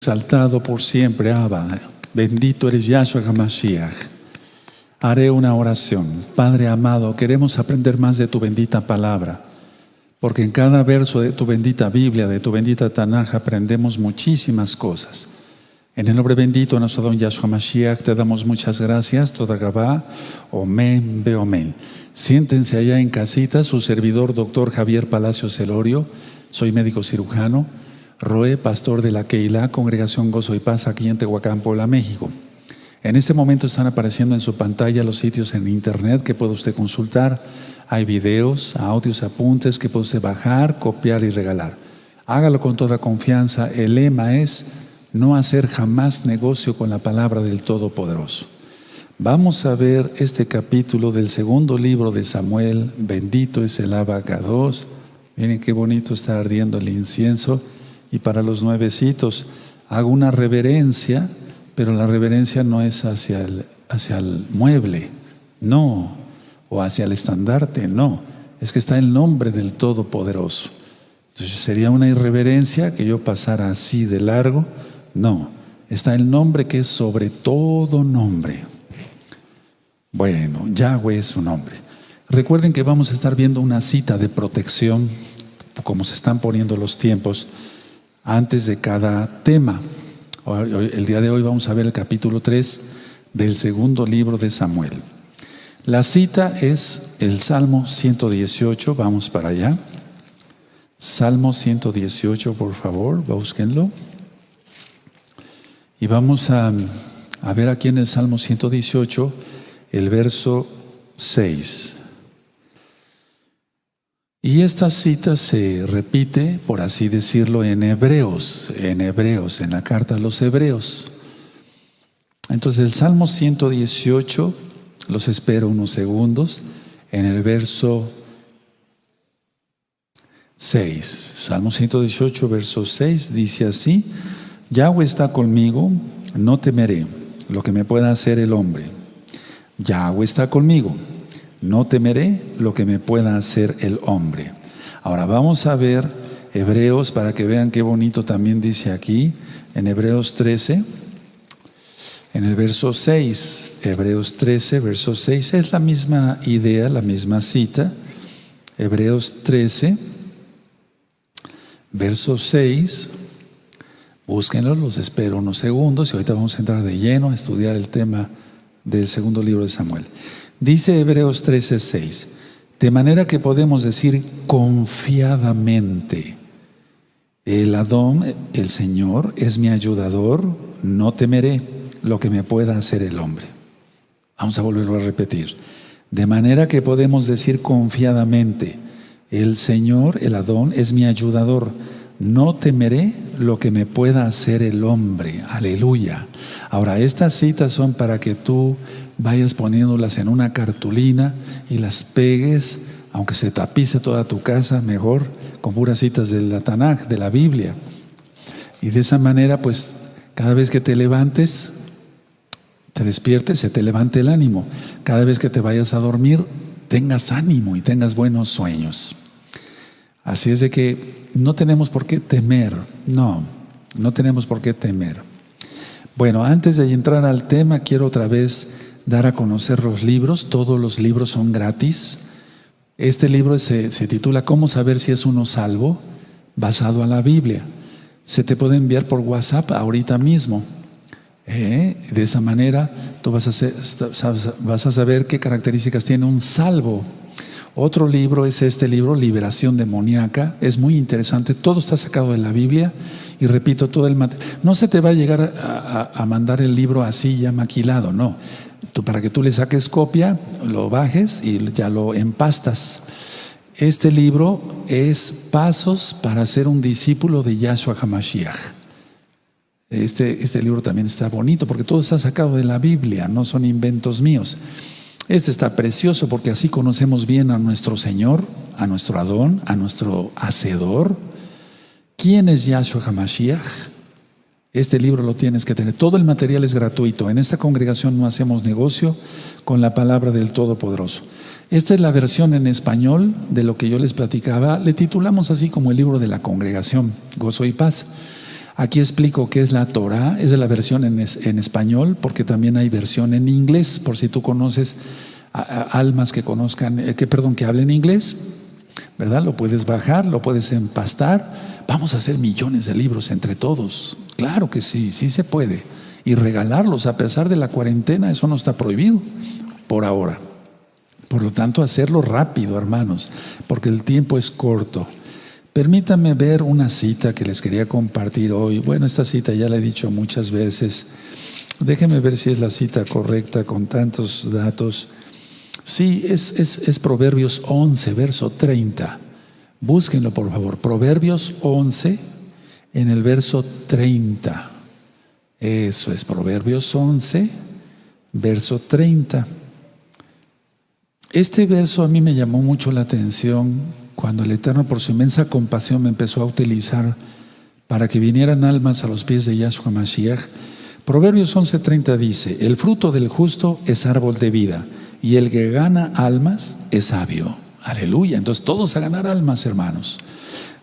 Exaltado por siempre, Abba. Bendito eres Yahshua HaMashiach. Haré una oración. Padre amado, queremos aprender más de tu bendita palabra, porque en cada verso de tu bendita Biblia, de tu bendita Tanaj, aprendemos muchísimas cosas. En el nombre bendito de nuestro don Yahshua HaMashiach te damos muchas gracias. Toda Gabá, Omen, Beomen. Siéntense allá en casita, su servidor, doctor Javier Palacios Celorio. Soy médico cirujano. Roe, pastor de la Keilah, Congregación Gozo y Paz, aquí en Tehuacán, Puebla, México. En este momento están apareciendo en su pantalla los sitios en internet que puede usted consultar. Hay videos, audios, apuntes que puede usted bajar, copiar y regalar. Hágalo con toda confianza. El lema es no hacer jamás negocio con la palabra del Todopoderoso. Vamos a ver este capítulo del segundo libro de Samuel. Bendito es el Abacados. Miren qué bonito está ardiendo el incienso. Y para los nuevecitos hago una reverencia, pero la reverencia no es hacia el mueble, no, o hacia el estandarte, no, es que está el nombre del Todopoderoso. Entonces sería una irreverencia que yo pasara así de largo, no, está el nombre que es sobre todo nombre. Bueno, Yahweh es su nombre. Recuerden que vamos a estar viendo una cita de protección, como se están poniendo los tiempos, antes de cada tema. El día de hoy vamos a ver el capítulo 3 del segundo libro de Samuel. La cita es el Salmo 118, vamos para allá. Salmo 118, por favor, búsquenlo. Y vamos a ver aquí en el Salmo 118, el verso 6. Y esta cita se repite, por así decirlo, en Hebreos, en la carta a los Hebreos. Entonces el Salmo 118, los espero unos segundos, en el verso 6. Salmo 118, verso 6, dice así: Yahweh está conmigo, no temeré lo que me pueda hacer el hombre. Yahweh está conmigo, no temeré lo que me pueda hacer el hombre. Ahora vamos a ver Hebreos para que vean qué bonito también dice aquí, en Hebreos 13, en el verso 6. Hebreos 13, verso 6, es la misma idea, la misma cita. Hebreos 13, verso 6. Búsquenlo, los espero unos segundos y ahorita vamos a entrar de lleno a estudiar el tema del segundo libro de Samuel. Dice Hebreos 13:6, de manera que podemos decir confiadamente: el Adón, el Señor, es mi ayudador, no temeré lo que me pueda hacer el hombre. Vamos a volverlo a repetir. De manera que podemos decir confiadamente: el Señor, el Adón, es mi ayudador, no temeré lo que me pueda hacer el hombre. Aleluya. Ahora, estas citas son para que tú vayas poniéndolas en una cartulina y las pegues, aunque se tapice toda tu casa, mejor, con puras citas de la Tanaj, de la Biblia. Y de esa manera, pues, cada vez que te levantes, te despiertes, se te levante el ánimo. Cada vez que te vayas a dormir, tengas ánimo y tengas buenos sueños. Así es de que no tenemos por qué temer, no tenemos por qué temer. Bueno, antes de entrar al tema, quiero otra vez dar a conocer los libros. Todos los libros son gratis. Este libro se titula ¿Cómo saber si es uno salvo?, basado a la Biblia. Se te puede enviar por WhatsApp ahorita mismo. De esa manera tú vas a saber qué características tiene un salvo. Otro libro es este libro, Liberación Demoníaca. Es muy interesante, todo está sacado de la Biblia. Y repito, todo el material. No se te va a llegar a mandar el libro así ya maquilado, no. Para que tú le saques copia, lo bajes y ya lo empastas. Este libro es Pasos para ser un discípulo de Yahshua HaMashiach. Este libro también está bonito porque todo está sacado de la Biblia, no son inventos míos. Este está precioso porque así conocemos bien a nuestro Señor, a nuestro Adón, a nuestro Hacedor. ¿Quién es Yahshua HaMashiach? Este libro lo tienes que tener. Todo el material es gratuito. En esta congregación no hacemos negocio con la palabra del Todopoderoso. Esta es la versión en español de lo que yo les platicaba. Le titulamos así como el libro de la congregación, Gozo y Paz. Aquí explico qué es la Torah, es de la versión en español, porque también hay versión en inglés, por si tú conoces almas que conozcan, que hablen inglés, ¿verdad? Lo puedes bajar, lo puedes empastar. Vamos a hacer millones de libros entre todos. Claro que sí, sí se puede. Y regalarlos a pesar de la cuarentena, eso no está prohibido por ahora. Por lo tanto, hacerlo rápido, hermanos, porque el tiempo es corto. Permítanme ver una cita que les quería compartir hoy. Bueno, esta cita ya la he dicho muchas veces. Déjenme ver si es la cita correcta con tantos datos. Sí, es Proverbios 11, verso 30. Búsquenlo, por favor. Proverbios 11, en el verso 30. Eso es, Proverbios 11, verso 30. Este verso a mí me llamó mucho la atención cuando el Eterno, por su inmensa compasión, me empezó a utilizar para que vinieran almas a los pies de Yahshua Mashiach. Proverbios 11:30 dice: el fruto del justo es árbol de vida, y el que gana almas es sabio. Aleluya. Entonces todos a ganar almas, hermanos.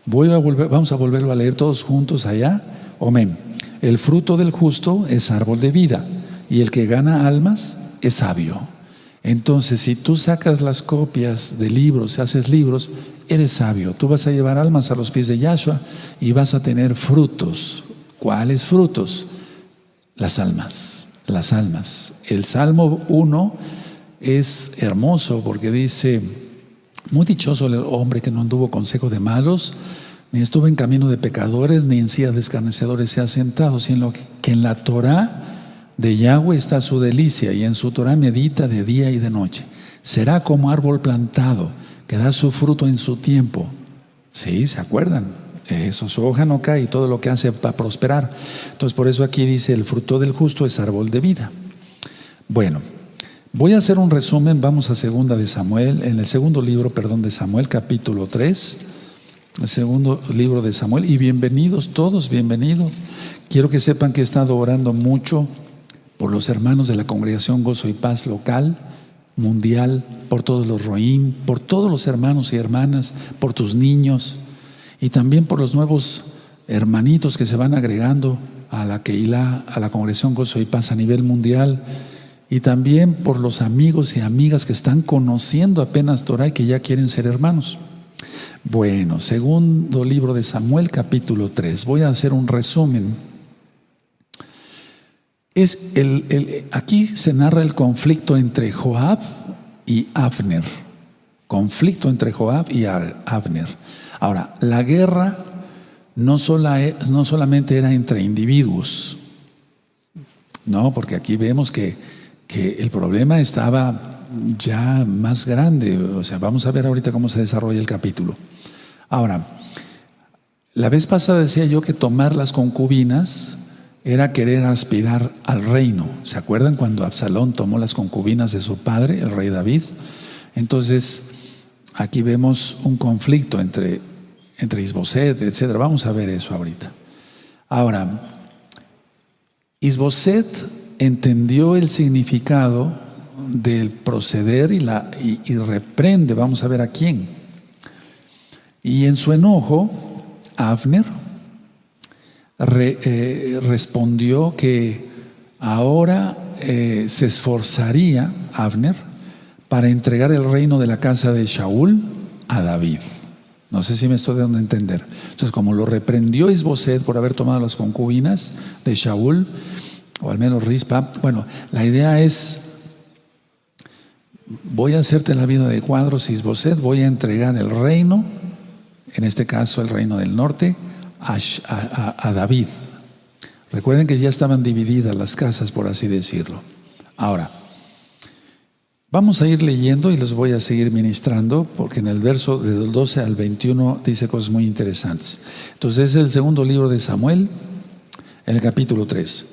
Vamos a volverlo a leer todos juntos allá. Amén. El fruto del justo es árbol de vida, y el que gana almas es sabio. Entonces, si tú sacas las copias de libros, haces libros, eres sabio. Tú vas a llevar almas a los pies de Yahshua y vas a tener frutos. ¿Cuáles frutos? Las almas, las almas. El Salmo 1 es hermoso porque dice: muy dichoso el hombre que no anduvo consejo de malos, ni estuvo en camino de pecadores, ni en silla de escarnecedores se ha sentado, sino que en la Torah de Yahweh está su delicia, y en su Torah medita de día y de noche. Será como árbol plantado, que da su fruto en su tiempo. ¿Sí? ¿Se acuerdan? Eso, su hoja no cae y todo lo que hace va a prosperar. Entonces, por eso aquí dice: el fruto del justo es árbol de vida. Bueno, voy a hacer un resumen. Vamos a en el segundo libro de Samuel, capítulo 3. El segundo libro de Samuel. Y bienvenidos todos, bienvenidos. Quiero que sepan que he estado orando mucho por los hermanos de la congregación Gozo y Paz local, mundial, por todos los Roim, por todos los hermanos y hermanas, por tus niños, y también por los nuevos hermanitos que se van agregando a la Keilah, a la congregación Gozo y Paz a nivel mundial, y también por los amigos y amigas que están conociendo apenas Torah y que ya quieren ser hermanos. Bueno, segundo libro de Samuel, capítulo 3. Voy a hacer un resumen. Aquí se narra el conflicto entre Joab y Abner. Conflicto entre Joab y Abner. Ahora, la guerra no solamente era entre individuos, no, porque aquí vemos que el problema estaba ya más grande. O sea, vamos a ver ahorita cómo se desarrolla el capítulo. Ahora, la vez pasada decía yo que tomar las concubinas era querer aspirar al reino. ¿Se acuerdan cuando Absalón tomó las concubinas de su padre, el rey David? Entonces, aquí vemos un conflicto entre Isboset, etc. Vamos a ver eso ahorita. Ahora, Isboset entendió el significado del proceder y reprende, vamos a ver a quién. Y en su enojo, Abner respondió que ahora se esforzaría Abner para entregar el reino de la casa de Shaul a David. No sé si me estoy dando a entender. Entonces, como lo reprendió Isboset por haber tomado las concubinas de Shaul, o al menos Rispa, bueno, la idea es: voy a hacerte la vida de cuadros, Isboset, voy a entregar el reino, en este caso el reino del norte, a David. Recuerden que ya estaban divididas las casas, por así decirlo. Ahora, vamos a ir leyendo y los voy a seguir ministrando, porque en el verso del 12 al 21 dice cosas muy interesantes. Entonces, es el segundo libro de Samuel, en el capítulo 3.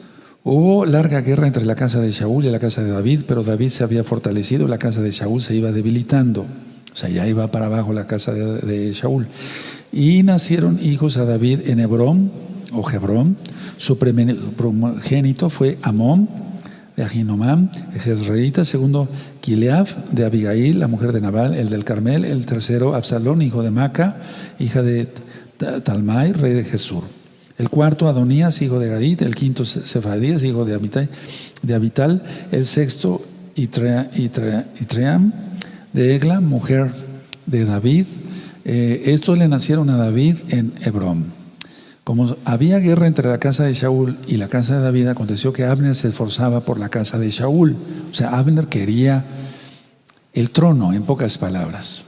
Hubo larga guerra entre la casa de Shaul y la casa de David, pero David se había fortalecido y la casa de Shaul se iba debilitando. O sea, ya iba para abajo la casa de Shaul. Y nacieron hijos a David en Hebrón, o Hebrón. Su primogénito fue Amón, de Ahinomam, el jezreelita. Segundo, Kileab, de Abigail, la mujer de Nabal, el del Carmel. El tercero, Absalón, hijo de Maca, hija de Talmai, rey de Jesur. El cuarto, Adonías, hijo de Gadid. El quinto, Sefadías, hijo de Abital. El sexto, Itream, de Egla, mujer de David. Estos le nacieron a David en Hebrón. Como había guerra entre la casa de Shaul y la casa de David, aconteció que Abner se esforzaba por la casa de Shaul. O sea, Abner quería el trono, en pocas palabras.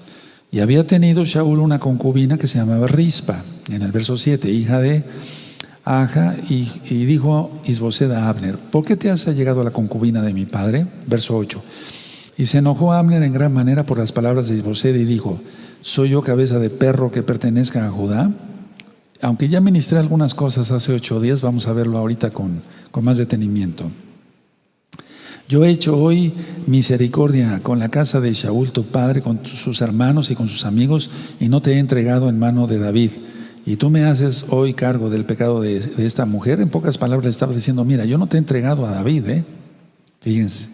Y había tenido Shaul una concubina que se llamaba Rispa, en el verso 7, hija de Aja, y dijo Isbosed a Abner: ¿por qué te has allegado a la concubina de mi padre? Verso 8. Y se enojó Abner en gran manera por las palabras de Isbosed y dijo: ¿soy yo cabeza de perro que pertenezca a Judá? Aunque ya ministré algunas cosas hace 8 días, vamos a verlo ahorita con más detenimiento. Yo he hecho hoy misericordia con la casa de Shaul tu padre, con sus hermanos y con sus amigos, y no te he entregado en mano de David. Y tú me haces hoy cargo del pecado de esta mujer. En pocas palabras le estaba diciendo: mira, yo no te he entregado a David, Fíjense.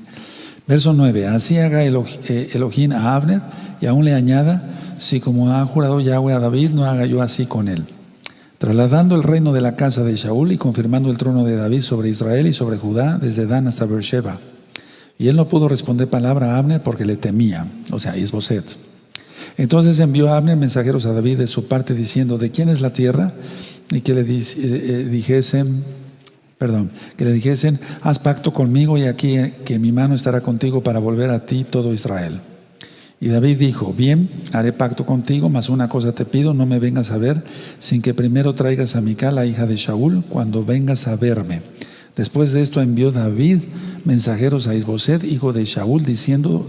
Verso 9. Así haga Elohim a Abner, y aún le añada: si como ha jurado Yahweh a David, no haga yo así con él. Trasladando el reino de la casa de Shaul y confirmando el trono de David sobre Israel y sobre Judá, desde Dan hasta Beersheba. Y él no pudo responder palabra a Abner porque le temía, o sea, Isboset. Entonces envió a Abner mensajeros a David de su parte diciendo: ¿de quién es la tierra? Y que le dijesen, haz pacto conmigo y aquí que mi mano estará contigo para volver a ti todo Israel. Y David dijo: bien, haré pacto contigo, mas una cosa te pido: no me vengas a ver sin que primero traigas a Mical, la hija de Shaul, cuando vengas a verme. Después de esto envió David mensajeros a Isboset, hijo de Shaul, diciendo: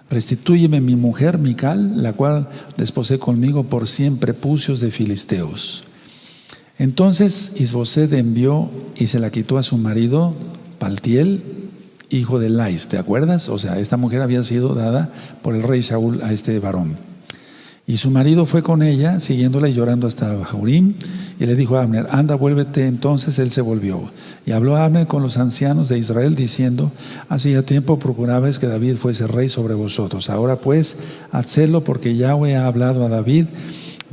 restitúyeme mi mujer Mical, la cual desposé conmigo por 100 prepucios de filisteos. Entonces Isboset envió y se la quitó a su marido Paltiel, hijo de Lais. ¿Te acuerdas? O sea, esta mujer había sido dada por el rey Saúl a este varón. Y su marido fue con ella, siguiéndola y llorando hasta Bahurim, y le dijo a Abner: anda, vuélvete. Entonces él se volvió. Y habló a Abner con los ancianos de Israel, diciendo: hacía tiempo procurabais que David fuese rey sobre vosotros. Ahora pues, hacedlo, porque Yahweh ha hablado a David,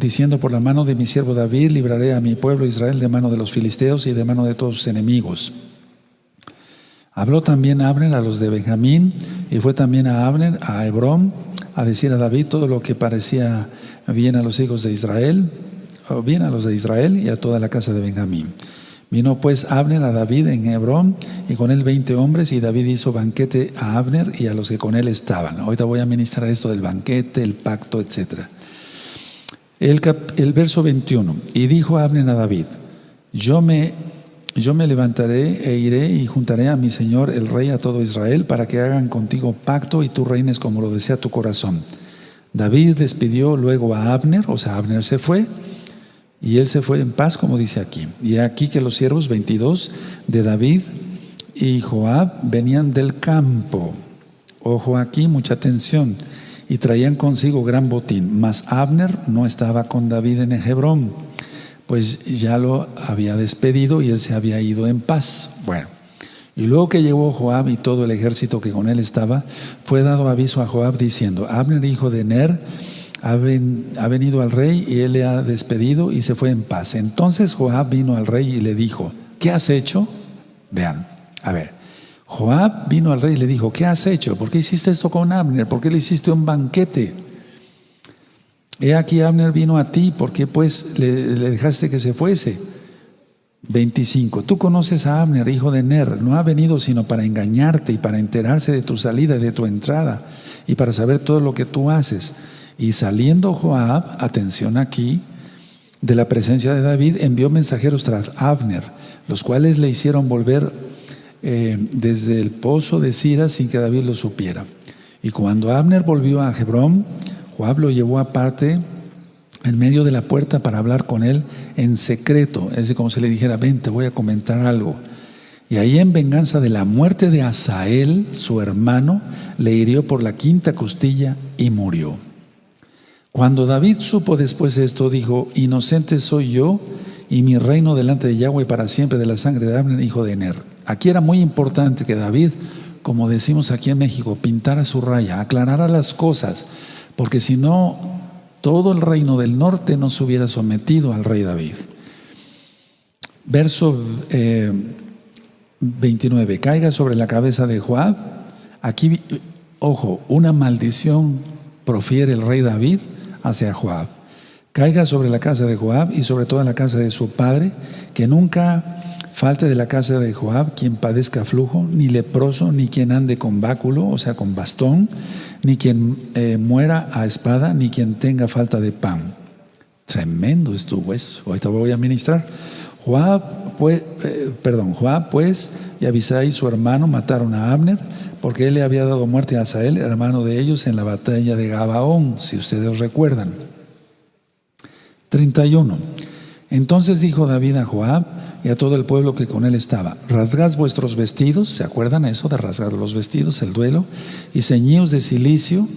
diciendo: por la mano de mi siervo David libraré a mi pueblo Israel de mano de los filisteos y de mano de todos sus enemigos. Habló también Abner a los de Benjamín, y fue también a Abner a Hebrón a decir a David todo lo que parecía bien a los hijos de Israel, o bien a los de Israel y a toda la casa de Benjamín. Vino pues Abner a David en Hebrón, y con él 20 hombres, y David hizo banquete a Abner y a los que con él estaban. Ahorita voy a ministrar esto del banquete, el pacto, etc. El verso 21. Y dijo Abner a David: yo me levantaré e iré y juntaré a mi señor el rey a todo Israel para que hagan contigo pacto y tú reines como lo desea tu corazón. David despidió luego a Abner, o sea, Abner se fue, y él se fue en paz, como dice aquí. Y aquí que los siervos 22 de David y Joab venían del campo. Ojo aquí, mucha atención. Y traían consigo gran botín. Mas Abner no estaba con David en Hebrón, pues ya lo había despedido y él se había ido en paz. Bueno, y luego que llegó Joab y todo el ejército que con él estaba, fue dado aviso a Joab diciendo: Abner, hijo de Ner, ha venido al rey y él le ha despedido y se fue en paz. Entonces Joab vino al rey y le dijo: ¿qué has hecho? Vean, a ver, Joab vino al rey y le dijo: ¿qué has hecho? ¿Por qué hiciste esto con Abner? ¿Por qué le hiciste un banquete? He aquí Abner vino a ti, ¿por qué pues le dejaste que se fuese? 25. Tú conoces a Abner, hijo de Ner, no ha venido sino para engañarte y para enterarse de tu salida y de tu entrada y para saber todo lo que tú haces. Y saliendo Joab, atención aquí, de la presencia de David, envió mensajeros tras Abner, los cuales le hicieron volver desde el pozo de Sira sin que David lo supiera. Y cuando Abner volvió a Hebrón, Joab lo llevó aparte en medio de la puerta para hablar con él en secreto. Es decir, como si le dijera: ven, te voy a comentar algo. Y ahí, en venganza de la muerte de Asael, su hermano, le hirió por la 5ª costilla y murió. Cuando David supo después de esto, dijo: inocente soy yo y mi reino delante de Yahweh para siempre de la sangre de Abner, hijo de Ner. Aquí era muy importante que David, como decimos aquí en México, pintara su raya, aclarara las cosas, porque si no, todo el reino del norte no se hubiera sometido al rey David. Verso 29, caiga sobre la cabeza de Joab. Aquí, ojo, una maldición profiere el rey David hacia Joab. Caiga sobre la casa de Joab y sobre toda la casa de su padre, que nunca falte de la casa de Joab quien padezca flujo, ni leproso, ni quien ande con báculo, o sea, con bastón, ni quien muera a espada, ni quien tenga falta de pan. Tremendo estuvo eso. Ahorita voy a ministrar. Joab pues y Abisai su hermano mataron a Abner, porque él le había dado muerte a Asael, hermano de ellos, en la batalla de Gabaón, si ustedes recuerdan. 31. Entonces dijo David a Joab y a todo el pueblo que con él estaba: rasgad vuestros vestidos, ¿se acuerdan eso de rasgar los vestidos, el duelo? Y ceñíos de cilicio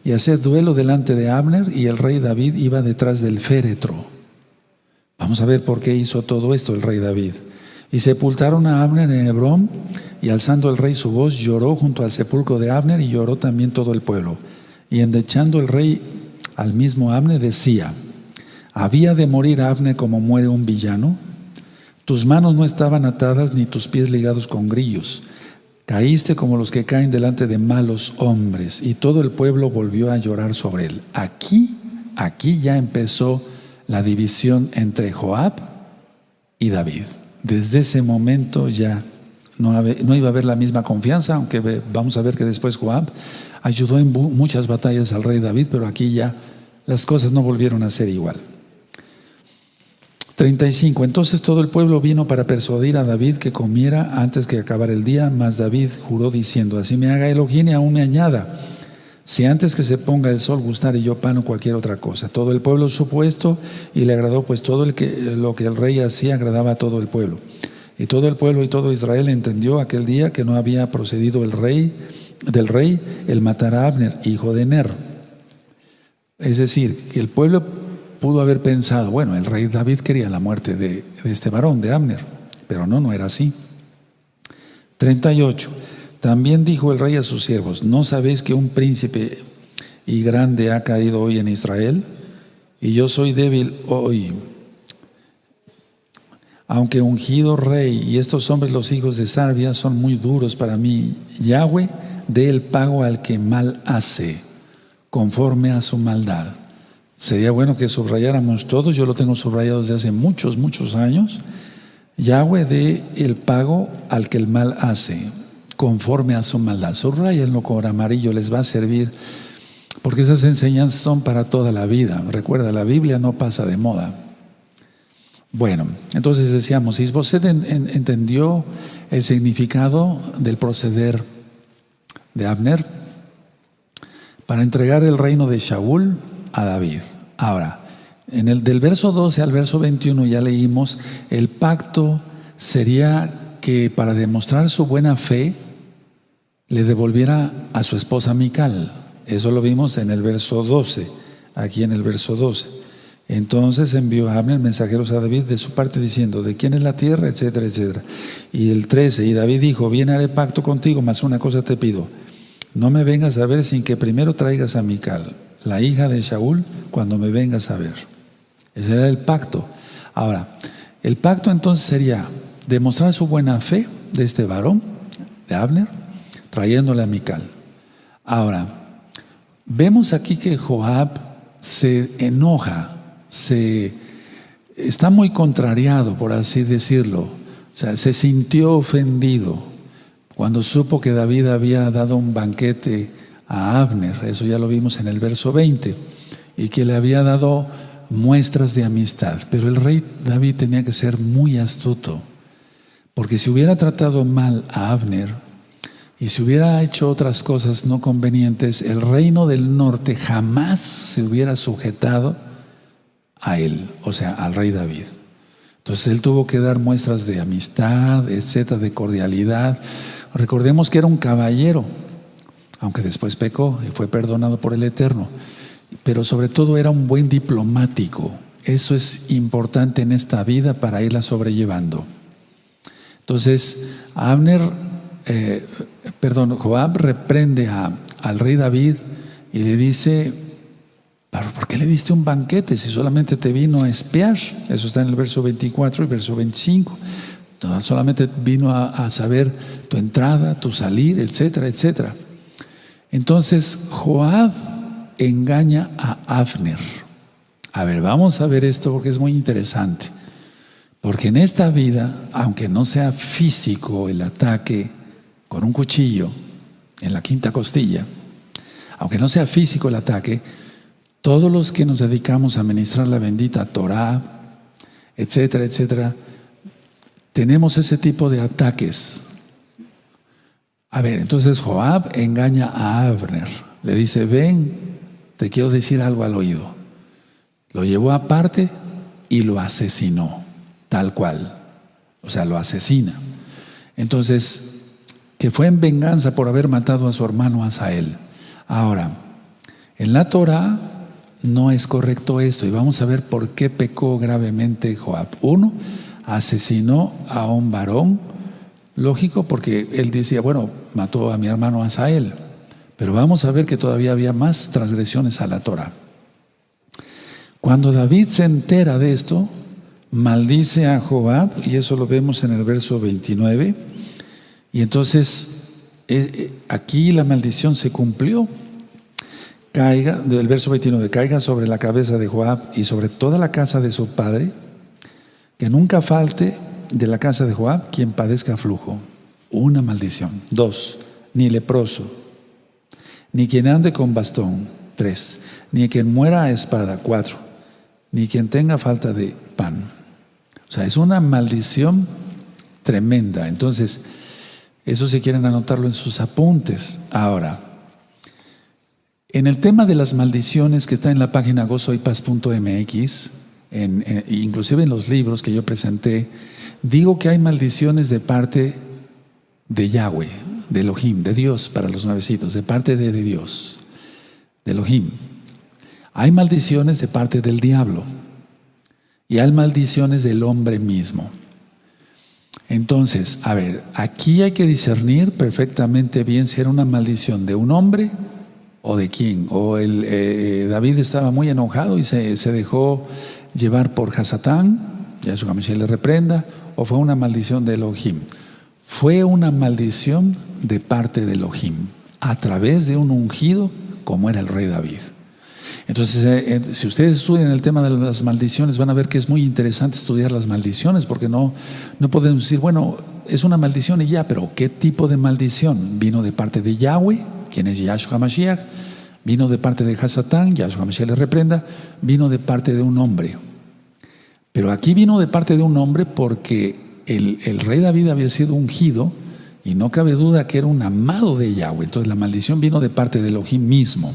y haced duelo delante de Abner. Y el rey David iba detrás del féretro. Vamos a ver por qué hizo todo esto el rey David. Y sepultaron a Abner en Hebrón, y alzando el rey su voz, lloró junto al sepulcro de Abner, y lloró también todo el pueblo. Y endechando el rey al mismo Abner, decía: ¿había de morir Abner como muere un villano? Tus manos no estaban atadas, ni tus pies ligados con grillos. Caíste como los que caen delante de malos hombres. Y todo el pueblo volvió a llorar sobre él. Aquí ya empezó la división entre Joab y David. Desde ese momento ya no iba a haber la misma confianza, aunque vamos a ver que después Joab ayudó en muchas batallas al rey David, pero aquí ya las cosas no volvieron a ser igual. 35. Entonces todo el pueblo vino para persuadir a David que comiera antes que acabara el día, mas David juró diciendo: así me haga Elohim y aún me añada, si antes que se ponga el sol gustare yo pan o cualquier otra cosa. Todo el pueblo supo esto y le agradó, pues todo lo que el rey hacía agradaba a todo el pueblo. Y todo el pueblo y todo Israel entendió aquel día que no había procedido del rey el matar a Abner, hijo de Ner. Es decir, que el pueblo pudo haber pensado: bueno, el rey David quería la muerte de este varón, de Abner, pero no era así. 38. También dijo el rey a sus siervos: ¿no sabéis que un príncipe y grande ha caído hoy en Israel? Y yo soy débil hoy, aunque ungido rey, y estos hombres, los hijos de Sarvia, son muy duros para mí. Yahweh dé el pago al que mal hace, conforme a su maldad. Sería bueno que subrayáramos todos, yo lo tengo subrayado desde hace muchos años. Yahweh dé el pago al que el mal hace, conforme a su maldad. Subrayenlo con amarillo, les va a servir, porque esas enseñanzas son para toda la vida. Recuerda, la Biblia no pasa de moda. Bueno, entonces decíamos, Isboset entendió el significado del proceder de Abner para entregar el reino de Shaul a David. Ahora, del verso 12 al verso 21 ya leímos, el pacto sería que para demostrar su buena fe le devolviera a su esposa Mical. Eso lo vimos en el verso 12, aquí en el verso 12. Entonces envió a Abner mensajeros a David de su parte diciendo: ¿de quién es la tierra? Etcétera, etcétera. Y el 13, y David dijo: bien haré pacto contigo, mas una cosa te pido: no me vengas a ver sin que primero traigas a Mical, la hija de Shaul, cuando me vengas a ver. Ese era el pacto. Ahora, el pacto entonces sería demostrar su buena fe de este varón, de Abner, trayéndole a Mical. Ahora, vemos aquí que Joab se enoja, está muy contrariado, por así decirlo. O sea, se sintió ofendido cuando supo que David había dado un banquete a Abner. Eso ya lo vimos en el verso 20, y que le había dado muestras de amistad. Pero el rey David tenía que ser muy astuto, porque si hubiera tratado mal a Abner y si hubiera hecho otras cosas no convenientes, el reino del norte jamás se hubiera sujetado a él, o sea, al rey David. Entonces él tuvo que dar muestras de amistad, etcétera, de cordialidad. Recordemos que era un caballero, aunque después pecó y fue perdonado por el Eterno, pero sobre todo era un buen diplomático. Eso es importante en esta vida para irla sobrellevando. Entonces Joab reprende al rey David y le dice: ¿por qué le diste un banquete si solamente te vino a espiar? Eso está en el verso 24 y verso 25. No, solamente vino a saber tu entrada, tu salir, etcétera, etcétera. Entonces Joab engaña a Abner. A ver, vamos a ver esto porque es muy interesante. Porque en esta vida, aunque no sea físico el ataque con un cuchillo en la quinta costilla, aunque no sea físico el ataque, todos los que nos dedicamos a ministrar la bendita Torah, etcétera, etcétera, tenemos ese tipo de ataques. A ver, entonces Joab engaña a Abner. Le dice, ven, te quiero decir algo al oído. Lo llevó aparte y lo asesinó, tal cual. O sea, lo asesina. Entonces, que fue en venganza por haber matado a su hermano Asael. Ahora, en la Torah no es correcto esto y vamos a ver por qué pecó gravemente Joab. Uno, asesinó a un varón, lógico, porque él decía, bueno, mató a mi hermano Asael, pero vamos a ver que todavía había más transgresiones a la Torah. Cuando David se entera de esto, maldice a Joab, y eso lo vemos en el verso 29, y entonces aquí la maldición se cumplió. Caiga, del verso 29, caiga sobre la cabeza de Joab y sobre toda la casa de su padre, que nunca falte de la casa de Joab quien padezca flujo. Una maldición. 2, ni leproso, ni quien ande con bastón. 3, ni quien muera a espada. 4, ni quien tenga falta de pan. O sea, es una maldición tremenda. Entonces, eso si quieren anotarlo en sus apuntes. Ahora, en el tema de las maldiciones que está en la página gozoypaz.mx, inclusive en los libros que yo presenté, digo que hay maldiciones de parte de Yahweh, de Elohim, de Dios para los nuevecitos, de parte de Dios, de Elohim. Hay maldiciones de parte del diablo y hay maldiciones del hombre mismo. Entonces, a ver, aquí hay que discernir perfectamente bien si era una maldición de un hombre o de quién. O David estaba muy enojado y se dejó llevar por Hasatán, Yahshua Mashiach le reprenda, o fue una maldición de Elohim. Fue una maldición de parte de Elohim, a través de un ungido como era el rey David. Entonces, si ustedes estudian el tema de las maldiciones, van a ver que es muy interesante estudiar las maldiciones, porque no podemos decir, bueno, es una maldición y ya, pero ¿qué tipo de maldición? ¿Vino de parte de Yahweh, quien es Yahshua Mashiach? ¿Vino de parte de Hasatán, Yahshua Mashiach le reprenda? ¿Vino de parte de un hombre? Pero aquí vino de parte de un hombre porque el rey David había sido ungido y no cabe duda que era un amado de Yahweh. Entonces la maldición vino de parte de Elohim mismo.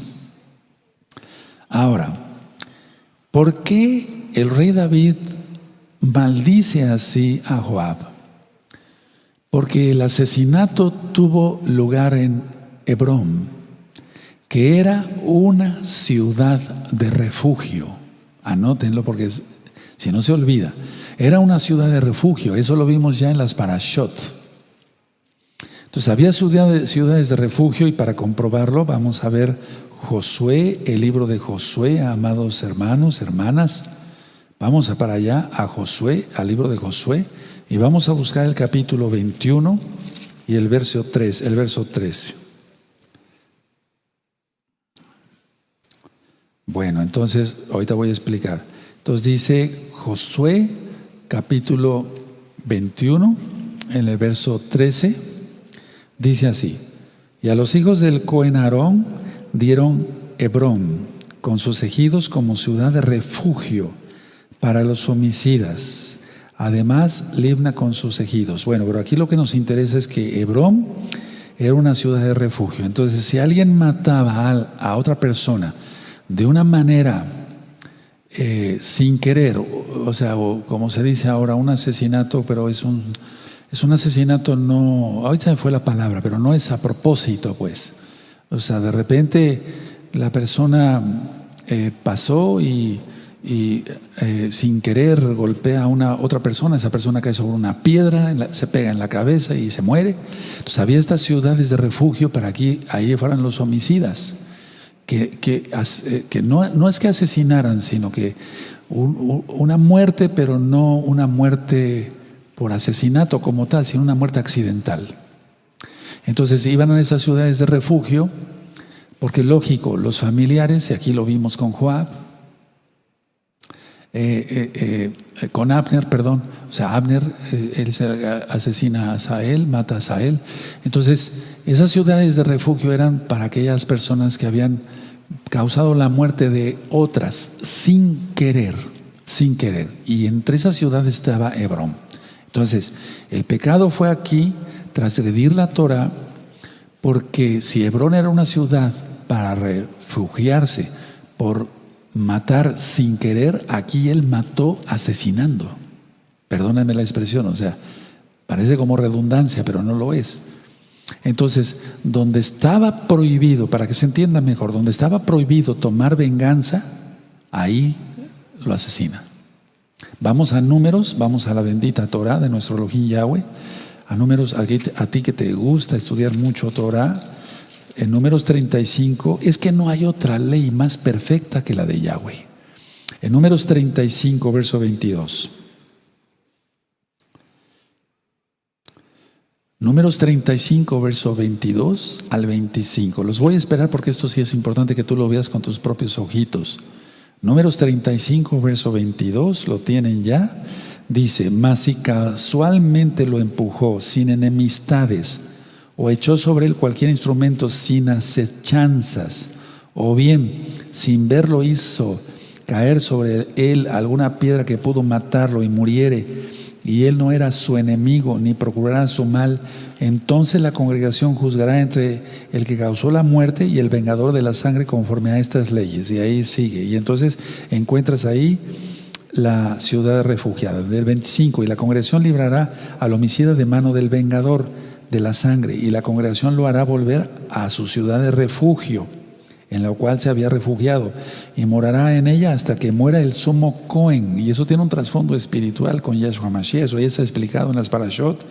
Ahora, ¿por qué el rey David maldice así a Joab? Porque el asesinato tuvo lugar en Hebrón, que era una ciudad de refugio. Anótenlo porque si no se olvida. Era una ciudad de refugio, eso lo vimos ya en las parashot. Entonces había ciudades de refugio y para comprobarlo vamos a ver Josué, el libro de Josué, amados hermanos, hermanas. Vamos para allá a Josué, al libro de Josué, y vamos a buscar el capítulo 21 y el verso 13. Bueno, entonces ahorita voy a explicar. Entonces dice Josué capítulo 21 en el verso 13, dice así: y a los hijos del Cohen Aarón dieron Hebrón con sus ejidos como ciudad de refugio para los homicidas, además Libna con sus ejidos. Bueno, pero aquí lo que nos interesa es que Hebrón era una ciudad de refugio. Entonces, si alguien mataba a otra persona de una manera sin querer, o sea, o como se dice ahora, un asesinato, pero es un asesinato no, ahorita me fue la palabra, pero no es a propósito, pues. O sea, de repente la persona pasó y sin querer golpea a una otra persona, esa persona cae sobre una piedra, se pega en la cabeza y se muere. Entonces había estas ciudades de refugio para que ahí fueran los homicidas. que no es que asesinaran, sino que una muerte, pero no una muerte por asesinato como tal, sino una muerte accidental. Entonces iban a esas ciudades de refugio, porque lógico, los familiares, y aquí lo vimos con Joab, con Abner, perdón, o sea, Abner, él asesina a Asael, mata a Asael. Entonces, esas ciudades de refugio eran para aquellas personas que habían causado la muerte de otras sin querer, sin querer. Y entre esas ciudades estaba Hebrón. Entonces, el pecado fue aquí transgredir la Torah, porque si Hebrón era una ciudad para refugiarse por matar sin querer, aquí él mató asesinando. Perdóname la expresión, o sea, parece como redundancia, pero no lo es. Entonces, donde estaba prohibido, para que se entienda mejor, donde estaba prohibido tomar venganza, ahí lo asesina. Vamos a Números, vamos a la bendita Torah de nuestro Elohim Yahweh. A Números, a ti que te gusta estudiar mucho Torah, en Números 35, es que no hay otra ley más perfecta que la de Yahweh. En Números 35, verso 22. Números 35, verso 22 al 25. Los voy a esperar porque esto sí es importante que tú lo veas con tus propios ojitos. Números 35, verso 22, lo tienen ya. Dice: mas si casualmente lo empujó sin enemistades, o echó sobre él cualquier instrumento sin acechanzas, o bien sin verlo hizo caer sobre él alguna piedra que pudo matarlo y muriere, y él no era su enemigo ni procurará su mal, entonces la congregación juzgará entre el que causó la muerte y el vengador de la sangre conforme a estas leyes. Y ahí sigue, y entonces encuentras ahí la ciudad refugiada. Del 25, y la congregación librará al homicida de mano del vengador de la sangre, y la congregación lo hará volver a su ciudad de refugio, en la cual se había refugiado, y morará en ella hasta que muera el sumo Cohen. Y eso tiene un trasfondo espiritual con Yahshua Mashiach, eso ya está explicado en las parashot,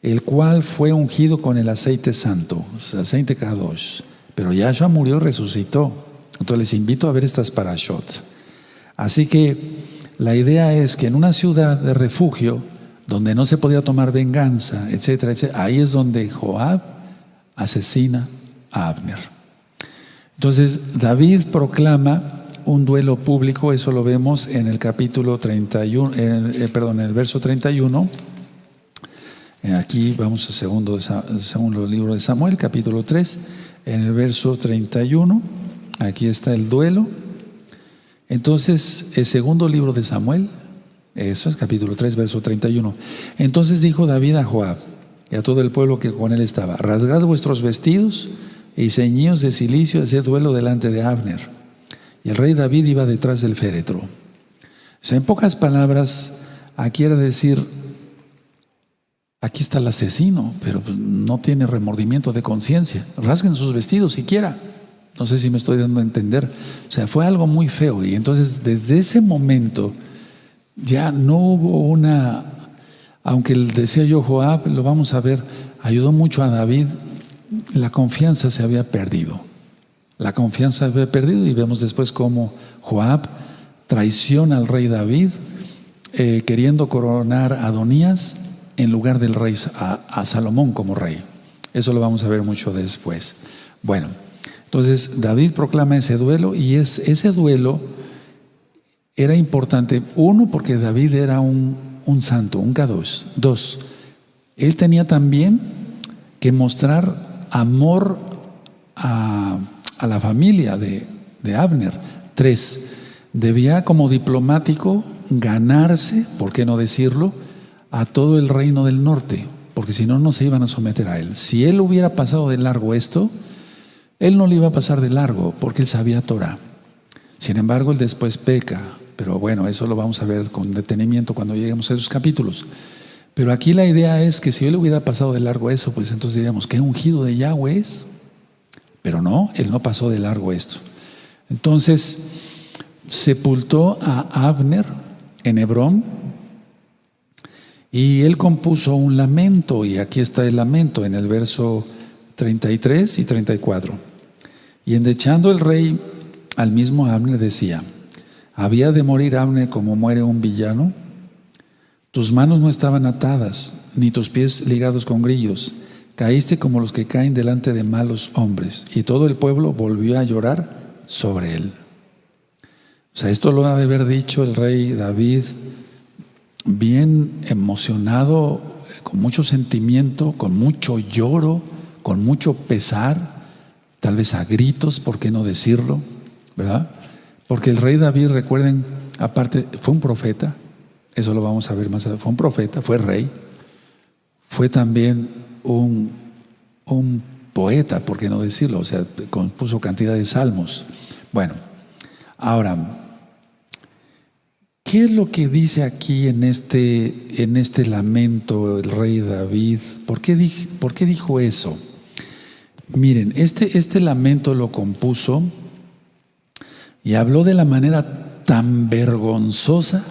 el cual fue ungido con el aceite santo, el aceite Kadosh. Pero Yahshua murió y resucitó. Entonces les invito a ver estas parashot. Así que la idea es que en una ciudad de refugio, donde no se podía tomar venganza, etcétera, etcétera, ahí es donde Joab asesina a Abner. Entonces David proclama un duelo público, eso lo vemos en el capítulo 31, en el verso 31. Aquí vamos a segundo libro de Samuel, capítulo 3, en el verso 31, aquí está el duelo. Entonces, el segundo libro de Samuel, eso es capítulo 3, verso 31. Entonces dijo David a Joab y a todo el pueblo que con él estaba: rasgad vuestros vestidos y ceñíos de cilicio, haced duelo delante de Abner. Y el rey David iba detrás del féretro. O sea, en pocas palabras, aquí era decir: aquí está el asesino, pero no tiene remordimiento de conciencia. Rasguen sus vestidos siquiera. No sé si me estoy dando a entender. O sea, fue algo muy feo. Y entonces, desde ese momento, ya no hubo una... Aunque decía yo, Joab, lo vamos a ver, ayudó mucho a David, la confianza se había perdido. La confianza se había perdido, y vemos después cómo Joab traiciona al rey David, queriendo coronar a Adonías en lugar del rey, a Salomón como rey. Eso lo vamos a ver mucho después. Bueno, entonces David proclama ese duelo, y ese duelo era importante. Uno, porque David era un santo, un Kadosh. Dos, él tenía también que mostrar amor a la familia de Abner. Tres, debía como diplomático ganarse, ¿por qué no decirlo?, a todo el reino del norte, porque si no, no se iban a someter a él. Si él hubiera pasado de largo esto, él no le iba a pasar de largo, porque él sabía Torah. Sin embargo, él después peca, pero bueno, eso lo vamos a ver con detenimiento cuando lleguemos a esos capítulos. Pero aquí la idea es que si él hubiera pasado de largo eso, pues entonces diríamos: ¿qué ungido de Yahweh es? Pero no, él no pasó de largo esto. Entonces, sepultó a Abner en Hebrón, y él compuso un lamento, y aquí está el lamento en el verso 33 y 34. Y endechando el rey al mismo Abner decía: ¿había de morir Abner como muere un villano? Tus manos no estaban atadas, ni tus pies ligados con grillos. Caíste como los que caen delante de malos hombres. Y todo el pueblo volvió a llorar sobre él. O sea, esto lo ha de haber dicho el rey David, bien emocionado, con mucho sentimiento, con mucho lloro, con mucho pesar, tal vez a gritos, ¿por qué no decirlo? ¿Verdad? Porque el rey David, recuerden, aparte, fue un profeta, eso lo vamos a ver más adelante, fue un profeta, fue rey, fue también un poeta, ¿por qué no decirlo? O sea, compuso cantidad de salmos. Bueno, ahora, ¿qué es lo que dice aquí en este lamento el rey David? ¿Por qué dijo eso? Miren, este lamento lo compuso y habló de la manera tan vergonzosa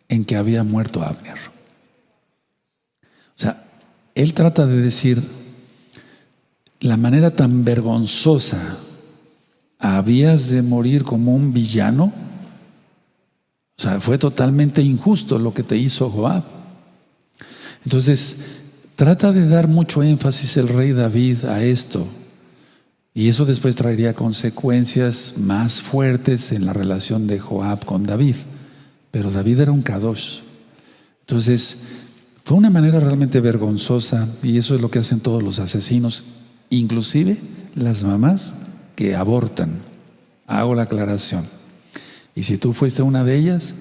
en que había muerto Abner. O sea, él trata de decir la manera tan vergonzosa, habías de morir como un villano. O sea, fue totalmente injusto lo que te hizo Joab. Entonces, trata de dar mucho énfasis el rey David a esto. Y eso después traería consecuencias más fuertes en la relación de Joab con David. Pero David era un kadosh. Entonces, fue una manera realmente vergonzosa, y eso es lo que hacen todos los asesinos, inclusive las mamás que abortan. Hago la aclaración. Y si tú fuiste una de ellas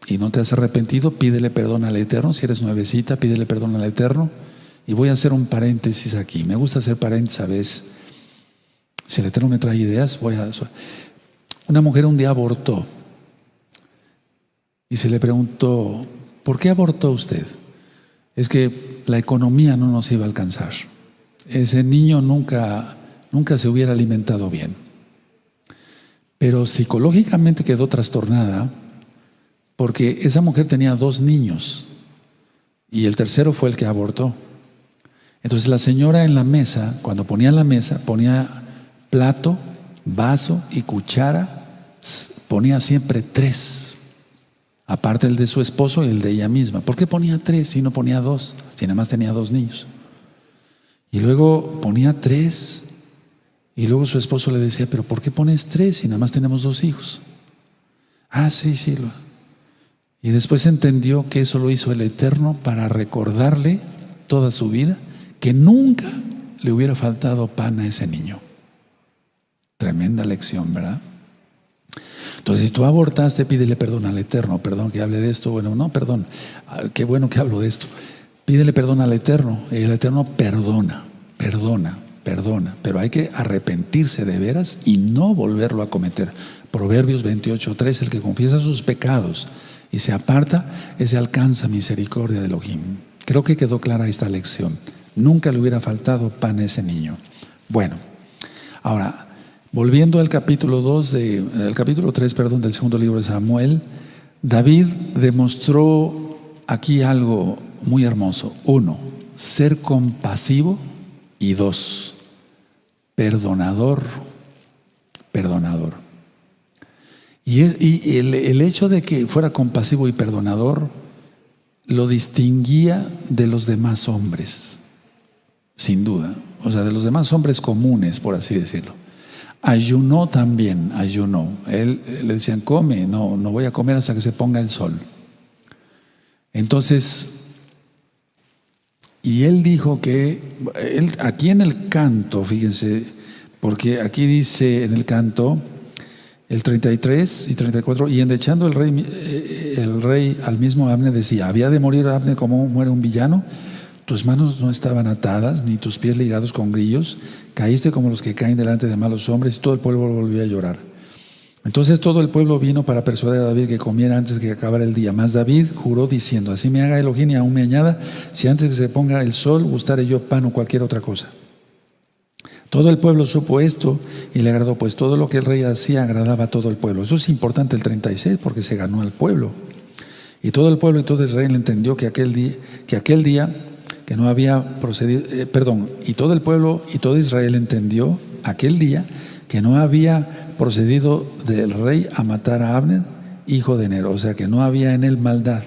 y no te has arrepentido, pídele perdón al Eterno. Si eres nuevecita, pídele perdón al Eterno. Y voy a hacer un paréntesis aquí. Me gusta hacer paréntesis a veces. Si el Eterno me trae ideas, Una mujer un día abortó. Y se le preguntó: ¿por qué abortó usted? Es que la economía no nos iba a alcanzar. Ese niño nunca se hubiera alimentado bien. Pero psicológicamente quedó trastornada porque esa mujer tenía 2 niños y el tercero fue el que abortó. Entonces la señora en la mesa, cuando ponía la mesa, ponía plato, vaso y cuchara, ponía siempre 3, aparte el de su esposo y el de ella misma. ¿Por qué ponía 3 si no ponía 2? Si nada más tenía 2 niños. Y luego ponía 3. Y luego su esposo le decía: ¿pero por qué pones 3 si nada más tenemos 2 hijos? Ah, sí. Y después entendió que eso lo hizo el Eterno para recordarle toda su vida que nunca le hubiera faltado pan a ese niño. Tremenda lección, ¿verdad? Entonces, si tú abortaste, pídele perdón al Eterno. Perdón que hable de esto. Bueno, no, perdón. Qué bueno que hablo de esto. Pídele perdón al Eterno. Y el Eterno perdona. Pero hay que arrepentirse de veras y no volverlo a cometer. Proverbios 28:3: el que confiesa sus pecados y se aparta, ese alcanza misericordia de Elohim. Creo que quedó clara esta lección. Nunca le hubiera faltado pan a ese niño. Bueno, ahora, volviendo al capítulo 3, del segundo libro de Samuel, David demostró aquí algo muy hermoso. 1, ser compasivo, y 2, perdonador. Y el hecho de que fuera compasivo y perdonador lo distinguía de los demás hombres, sin duda. O sea, de los demás hombres comunes, por así decirlo. Ayunó también, Él le decían: come, no voy a comer hasta que se ponga el sol. Entonces, y él dijo que, aquí en el canto, fíjense, porque aquí dice en el canto, el 33 y 34, y endechando el rey al mismo Abner decía: ¿había de morir Abner como muere un villano? Tus manos no estaban atadas, ni tus pies ligados con grillos. Caíste como los que caen delante de malos hombres, y todo el pueblo volvió a llorar. Entonces todo el pueblo vino para persuadir a David que comiera antes que acabara el día. Mas David juró diciendo: así me haga Elohim y aún me añada, si antes que se ponga el sol gustare yo pan o cualquier otra cosa. Todo el pueblo supo esto y le agradó, pues todo lo que el rey hacía agradaba a todo el pueblo. Eso es importante, el 36, porque se ganó al pueblo. Y todo el pueblo y todo Israel entendió que aquel día que no había procedido, y todo el pueblo y todo Israel entendió aquel día que no había procedido del rey a matar a Abner, hijo de Ner, o sea que no había en él maldad.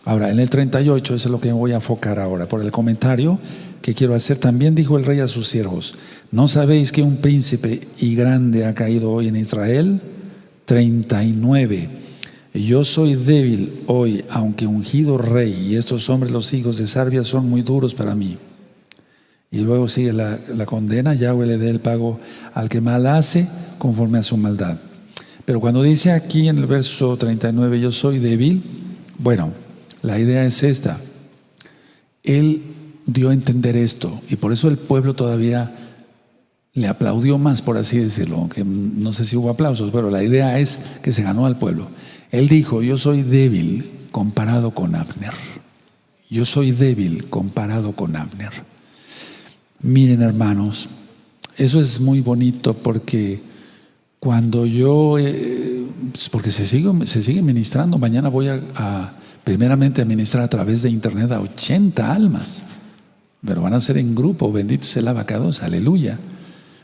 Ahora, en el 38, eso es lo que me voy a enfocar ahora, por el comentario que quiero hacer. También dijo el rey a sus siervos: ¿no sabéis que un príncipe y grande ha caído hoy en Israel? 39. Yo soy débil hoy, aunque ungido rey, y estos hombres, los hijos de Sarbia, son muy duros para mí. Y luego sigue la condena: Yahweh le dé el pago al que mal hace conforme a su maldad. Pero cuando dice aquí en el verso 39, yo soy débil, bueno, la idea es esta. Él dio a entender esto, y por eso el pueblo todavía le aplaudió más, por así decirlo, aunque no sé si hubo aplausos, pero la idea es que se ganó al pueblo. Él dijo: yo soy débil comparado con Abner. Yo soy débil comparado con Abner. Miren, hermanos, eso es muy bonito, porque cuando yo, porque se sigue ministrando. Mañana voy primeramente a ministrar a través de internet a 80 almas, pero van a ser en grupo. Bendito sea el abacados, aleluya.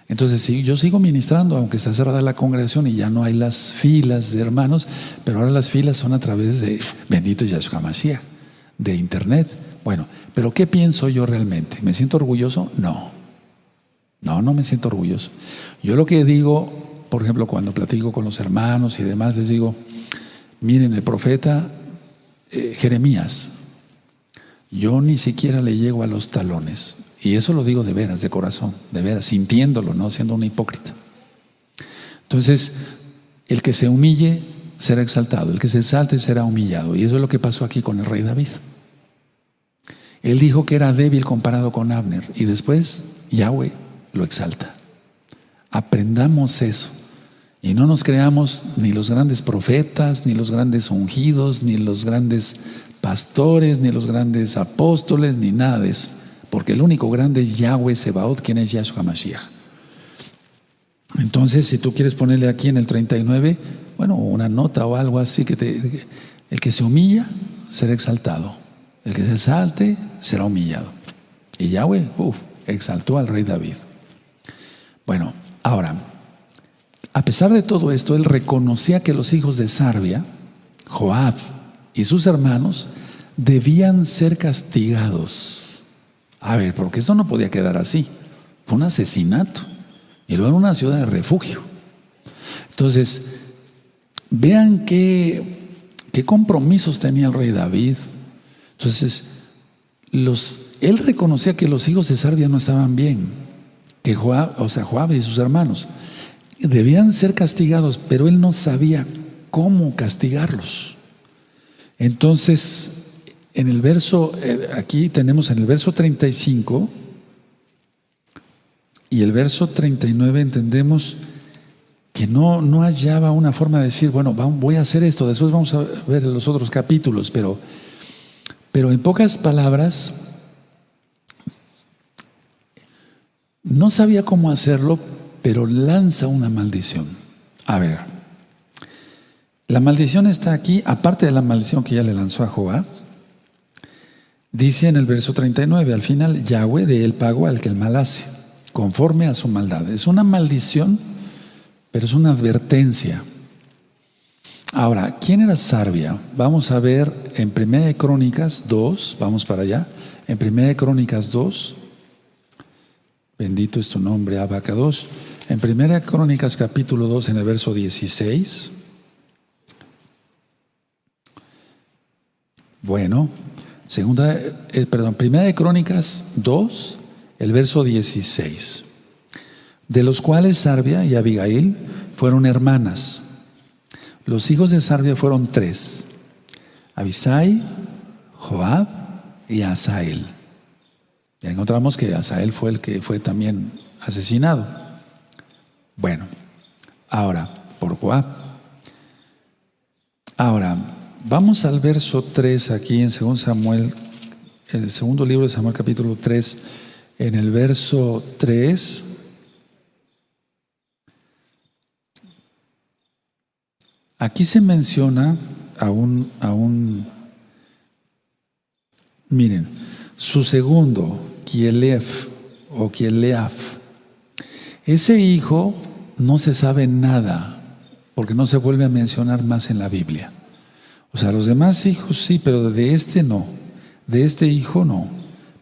Entonces sí, yo sigo ministrando, aunque está cerrada la congregación y ya no hay las filas de hermanos, pero ahora las filas son a través de, bendito Yahshua Mashiach, de internet. Bueno, pero ¿qué pienso yo realmente? ¿Me siento orgulloso? No me siento orgulloso. Yo lo que digo, por ejemplo, cuando platico con los hermanos y demás, les digo: miren, el profeta Jeremías, yo ni siquiera le llego a los talones. Y eso lo digo de veras, de corazón, de veras, sintiéndolo, no siendo un hipócrita. Entonces, el que se humille será exaltado, el que se exalte será humillado. Y eso es lo que pasó aquí con el rey David. Él dijo que era débil comparado con Abner, y después Yahweh lo exalta. Aprendamos eso. Y no nos creamos ni los grandes profetas, ni los grandes ungidos, ni los grandes pastores, ni los grandes apóstoles, ni nada de eso. Porque el único grande es Yahweh Sebaot, quien es Yahshua Mashiach. Entonces, si tú quieres ponerle aquí en el 39, bueno, una nota o algo así, el que se humilla será exaltado, el que se exalte será humillado. Y Yahweh, exaltó al rey David. Bueno, ahora, a pesar de todo esto, él reconocía que los hijos de Sarbia, Joab y sus hermanos, debían ser castigados. A ver, porque esto no podía quedar así. Fue un asesinato. Y luego en una ciudad de refugio. Entonces, vean qué compromisos tenía el rey David. Entonces, él reconocía que los hijos de Sarbia no estaban bien. Que Joab y sus hermanos debían ser castigados, pero él no sabía cómo castigarlos. Entonces, en el verso, aquí tenemos en el verso 35 y el verso 39, entendemos que no hallaba una forma de decir: bueno, voy a hacer esto, después vamos a ver los otros capítulos, pero en pocas palabras, no sabía cómo hacerlo, pero lanza una maldición. A ver, la maldición está aquí, aparte de la maldición que ya le lanzó a Joab. Dice en el verso 39, al final: Yahweh dé el pago al que el mal hace, conforme a su maldad. Es una maldición, pero es una advertencia. Ahora, ¿quién era Sarbia? Vamos a ver en 1 Crónicas 2, vamos para allá, en 1 Crónicas 2, bendito es tu nombre, Abacados. En 1 Crónicas capítulo 2, en el verso 16. Bueno, Primera de Crónicas 2, el verso 16. De los cuales Sarbia y Abigail fueron hermanas. Los hijos de Sarbia fueron 3: Abisai, Joab y Asael. Ya encontramos que Asael fue el que fue también asesinado. Bueno, ahora, por Joab. Ahora, vamos al verso 3 aquí en 2 Samuel, el segundo libro de Samuel capítulo 3, en el verso 3. Aquí se menciona miren, su segundo, Kielef o Kieleaf. Ese hijo no se sabe nada, porque no se vuelve a mencionar más en la Biblia. O sea, los demás hijos sí, pero de este no. De este hijo no.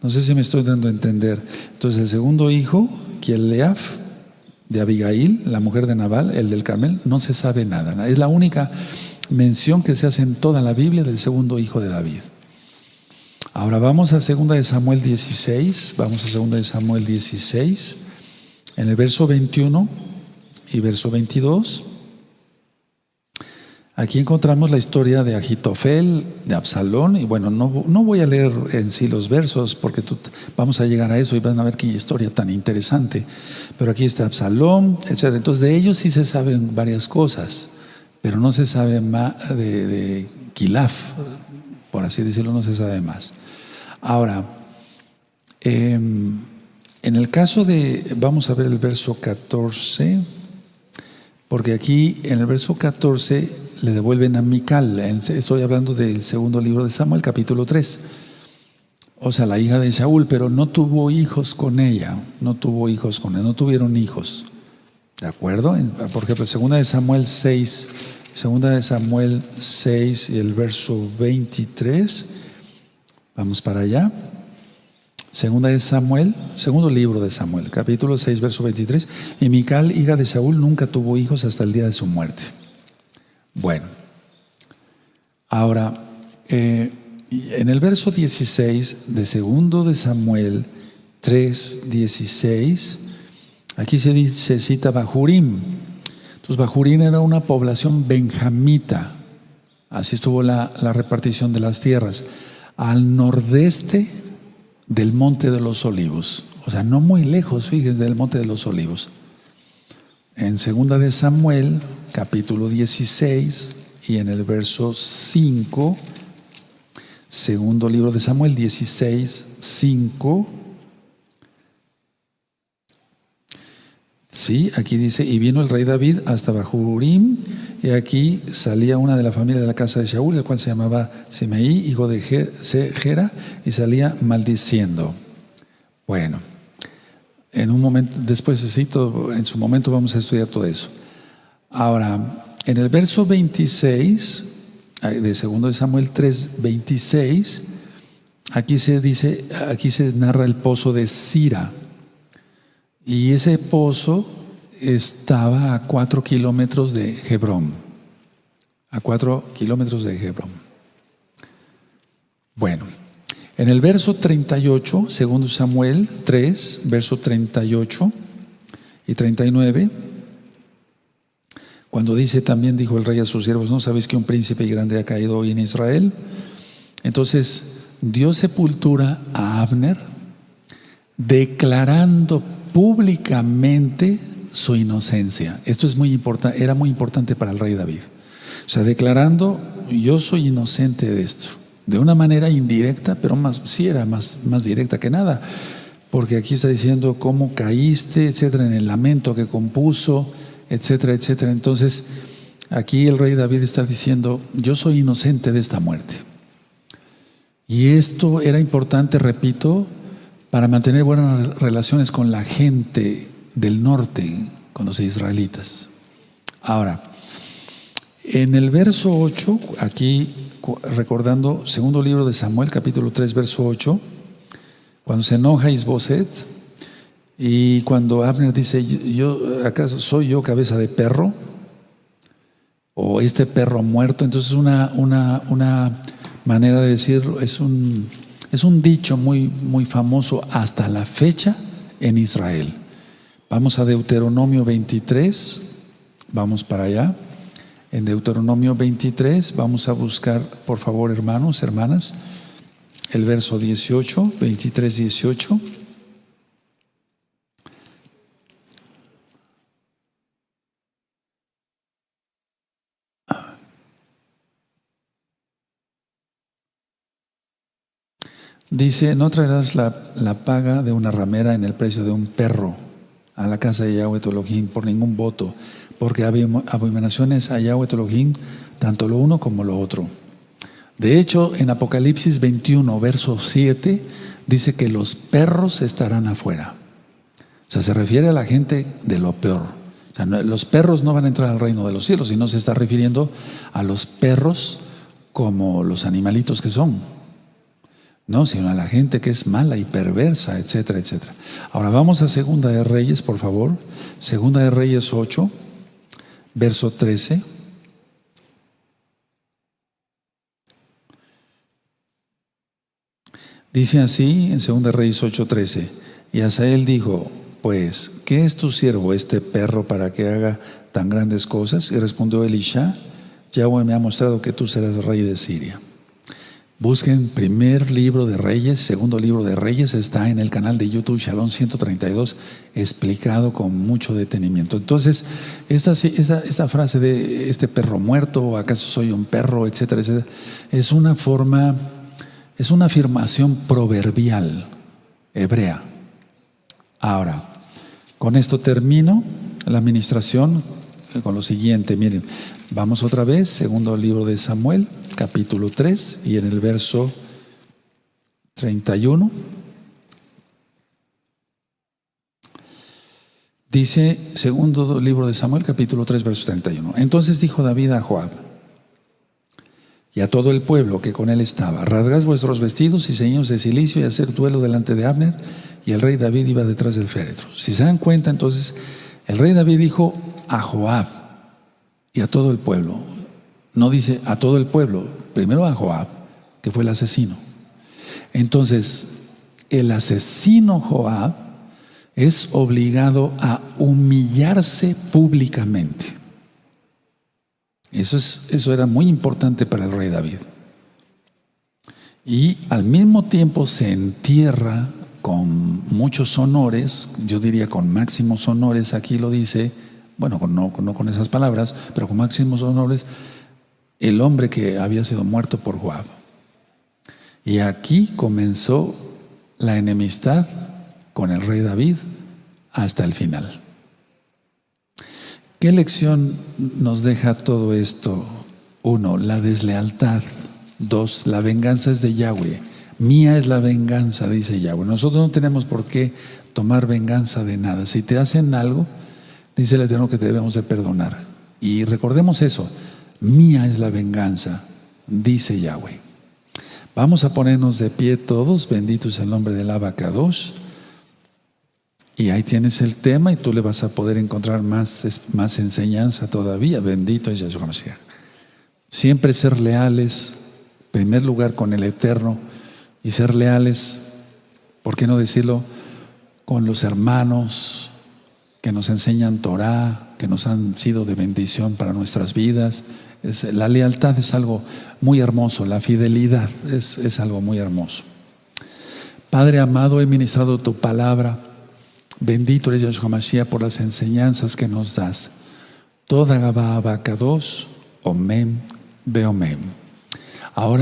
No sé si me estoy dando a entender. Entonces el segundo hijo, Kileaf, de Abigail, la mujer de Nabal, el del Carmel, no se sabe nada. Es la única mención que se hace en toda la Biblia del segundo hijo de David. Ahora vamos a 2 de Samuel 16. Vamos a 2 de Samuel 16. En el verso 21 y verso 22. Aquí encontramos la historia de Ahitofel, de Absalón, y bueno, no voy a leer en sí los versos porque vamos a llegar a eso y van a ver qué historia tan interesante. Pero aquí está Absalón, etc. Entonces de ellos sí se saben varias cosas, pero no se sabe más de Kilaf, por así decirlo, no se sabe más. Ahora, en el caso de, vamos a ver el verso 14, porque aquí en el verso 14 le devuelven a Mical. Estoy hablando del segundo libro de Samuel, capítulo 3. O sea, la hija de Saúl, pero no tuvo hijos con ella. No tuvieron hijos. ¿De acuerdo? Por ejemplo, 2 de Samuel 6, 2 de Samuel 6 y el verso 23. Vamos para allá. 2 de Samuel, segundo libro de Samuel, capítulo 6, verso 23. Y Mical, hija de Saúl, nunca tuvo hijos hasta el día de su muerte. Bueno, ahora, en el verso 16 de 2 de Samuel 3, 16, aquí se cita Bahurim. Entonces, Bahurim era una población benjamita. Así estuvo la repartición de las tierras. Al nordeste del Monte de los Olivos. O sea, no muy lejos, fíjense, del Monte de los Olivos. En 2 de Samuel, capítulo 16, y en el verso 5, segundo libro de Samuel 16, 5. Sí, aquí dice, y vino el rey David hasta Bahurim, y aquí salía una de la familia de la casa de Saúl, el cual se llamaba Simeí, hijo de Gera, y salía maldiciendo. Bueno, en un momento, después en su momento vamos a estudiar todo eso. Ahora, en el verso 26 de 2 de Samuel 3, 26, aquí se narra el pozo de Sira. Y ese pozo estaba a 4 kilómetros de Hebrón. A 4 kilómetros de Hebrón. Bueno, en el verso 38, 2 Samuel 3, verso 38 y 39, cuando dice, también dijo el rey a sus siervos, ¿no sabéis que un príncipe grande ha caído hoy en Israel? Entonces dio sepultura a Abner, declarando públicamente su inocencia. Esto es muy importante, era muy importante para el rey David. O sea, declarando, yo soy inocente de esto. De una manera indirecta, pero sí era más directa que nada. Porque aquí está diciendo cómo caíste, etcétera, en el lamento que compuso, etcétera, etcétera. Entonces, aquí el rey David está diciendo, yo soy inocente de esta muerte. Y esto era importante, repito, para mantener buenas relaciones con la gente del norte, con los israelitas. Ahora, en el verso 8, aquí recordando, segundo libro de Samuel, capítulo 3, verso 8, cuando se enoja Isboset y cuando Abner dice, ¿acaso soy yo cabeza de perro? O este perro muerto. Entonces una manera de decirlo, es un dicho muy famoso hasta la fecha en Israel. Vamos a Deuteronomio 23, vamos para allá. En Deuteronomio 23 vamos a buscar, por favor, hermanos, hermanas, el verso 18, 23, 18. Dice, no traerás la paga de una ramera en el precio de un perro a la casa de Yahweh tu Elohim por ningún voto, porque abominaciones a Yahweh tu Elohim, tanto lo uno como lo otro. De hecho, en Apocalipsis 21, verso 7, dice que los perros estarán afuera. O sea, se refiere a la gente de lo peor. O sea, los perros no van a entrar al reino de los cielos, y no se está refiriendo a los perros como los animalitos que son, no, sino a la gente que es mala y perversa, etcétera, etcétera. Ahora vamos a Segunda de Reyes, por favor. Segunda de Reyes 8, verso 13. Dice así en Segunda de Reyes 8:13: y Hazael dijo, pues, ¿qué es tu siervo este perro para que haga tan grandes cosas? Y respondió Elisha, Yahweh me ha mostrado que tú serás rey de Siria. Busquen primer libro de Reyes, segundo libro de Reyes, está en el canal de YouTube Shalom 132, explicado con mucho detenimiento. Entonces, esta frase de este perro muerto, o acaso soy un perro, etcétera, etcétera, es una afirmación proverbial hebrea. Ahora, con esto termino la administración con lo siguiente. Miren, vamos otra vez, segundo libro de Samuel, capítulo 3, y en el verso 31. Dice, segundo libro de Samuel, capítulo 3, verso 31. Entonces dijo David a Joab y a todo el pueblo que con él estaba: rasgad vuestros vestidos y ceñidos de cilicio y haced duelo delante de Abner. Y el rey David iba detrás del féretro. Si se dan cuenta, entonces, el rey David dijo a Joab y a todo el pueblo. No dice a todo el pueblo, primero a Joab, que fue el asesino. Entonces, el asesino Joab es obligado a humillarse públicamente. Eso era muy importante para el rey David. Y al mismo tiempo se entierra con muchos honores, yo diría con máximos honores, aquí lo dice, bueno, no con esas palabras, pero con máximos honores, el hombre que había sido muerto por Joab. Y aquí comenzó la enemistad con el rey David hasta el final. ¿Qué lección nos deja todo esto? 1, la deslealtad. 2, la venganza es de Yahweh. Mía es la venganza, dice Yahweh. Nosotros no tenemos por qué tomar venganza de nada. Si te hacen algo, dice el Eterno que te debemos de perdonar. Y recordemos eso, mía es la venganza, dice Yahweh. Vamos a ponernos de pie todos, bendito es el nombre del Abacados. Y ahí tienes el tema y tú le vas a poder encontrar más enseñanza todavía. Bendito es Yahshua Mashiach. Siempre ser leales, en primer lugar con el Eterno, y ser leales, ¿por qué no decirlo?, con los hermanos que nos enseñan Torah, que nos han sido de bendición para nuestras vidas. La lealtad es algo muy hermoso, la fidelidad es algo muy hermoso. Padre amado, he ministrado tu palabra. Bendito eres Yahshua Mashiach por las enseñanzas que nos das. Toda Gabá Abacados, Omen, Beomen. Ahora